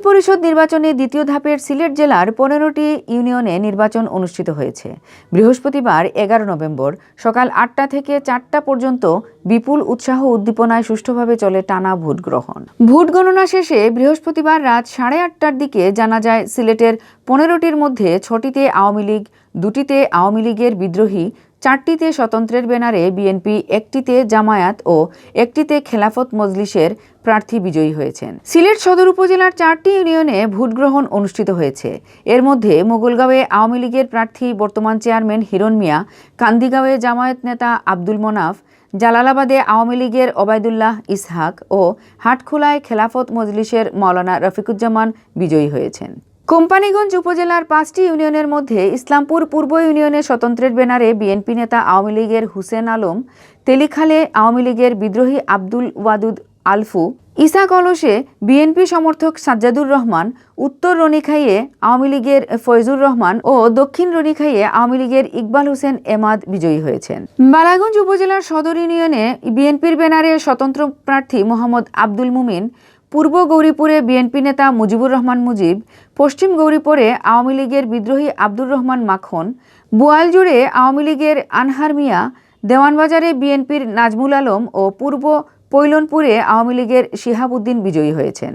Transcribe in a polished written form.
পরিষদ নির্বাচনে দ্বিতীয় ধাপের সিলেট জেলার 15টি ইউনিয়নে নির্বাচন অনুষ্ঠিত হয়েছে। বৃহস্পতিবার 11 নভেম্বর সকাল 8টা থেকে 4টা পর্যন্ত বিপুল উৎসাহ উদ্দীপনায় সুষ্ঠুভাবে চলে টানা ভোট গ্রহণ। ভোট গণনা শেষে বৃহস্পতিবার রাত 8:30টার দিকে জানা যায় সিলেটের 15টির মধ্যে 6টিতে আওয়ামী লীগ, 2টিতে আওয়ামী লীগের বিদ্রোহী, 4টিতে স্বতন্ত্রের ব্যানারে বিএনপি, 1টিতে জামায়াত ও 1টিতে খেলাফত মজলিসের প্রার্থী বিজয়ী হয়েছেন। সিলেট সদর উপজেলার 4টি ইউনিয়নে ভোট গ্রহণ অনুষ্ঠিত হয়েছে। এর মধ্যে মোগলগাঁওয়ে আওয়ামী লীগের প্রার্থী বর্তমান চেয়ারম্যান হিরণ মিয়া, কান্দিগাঁওয়ে জামায়াত নেতা আব্দুল মনাফ, জালালাবাদে আওয়ামী লীগের ওবায়দুল্লাহ ইসহাক ও হাটখোলায় খেলাফত মজলিসের মাওলানা রফিকুজ্জামান বিজয়ী হয়েছেন। কোম্পানীগঞ্জ উপজেলার 5টি ইউনিয়নের মধ্যে ইসলামপুর পূর্ব ইউনিয়নে স্বতন্ত্রের ব্যানারে বিএনপি নেতা আওয়ামী লীগের হুসেন আলম, তেলিখালে আওয়ামী লীগের বিদ্রোহী আব্দুল ওয়াদুদ আলফু, ইসা কলসে বিএনপি সমর্থক সাজ্জাদুর রহমান, উত্তর রনিখাইয়ে আওয়ামী লীগের ফয়জুর রহমান ও দক্ষিণ রনিখাইয়ে আওয়ামী লীগের ইকবাল হোসেন এমাদ বিজয়ী হয়েছেন। বালাগঞ্জ উপজেলার সদর ইউনিয়নে বিএনপির ব্যানারে স্বতন্ত্র প্রার্থী মোহাম্মদ আব্দুল মুমিন, পূর্ব গৌরীপুরে বিএনপি নেতা মুজিবুর রহমান মুজিব, পশ্চিম গৌরীপুরে আওয়ামী লীগের বিদ্রোহী আব্দুর রহমান মাখন, বোয়ালজুড়ে আওয়ামী লীগের আনহার মিয়া, দেওয়ানবাজারে বিএনপির নাজমুল আলম ও পূর্ব পৈলনপুরে আওয়ামী লীগের শিহাব উদ্দিন বিজয়ী হয়েছেন।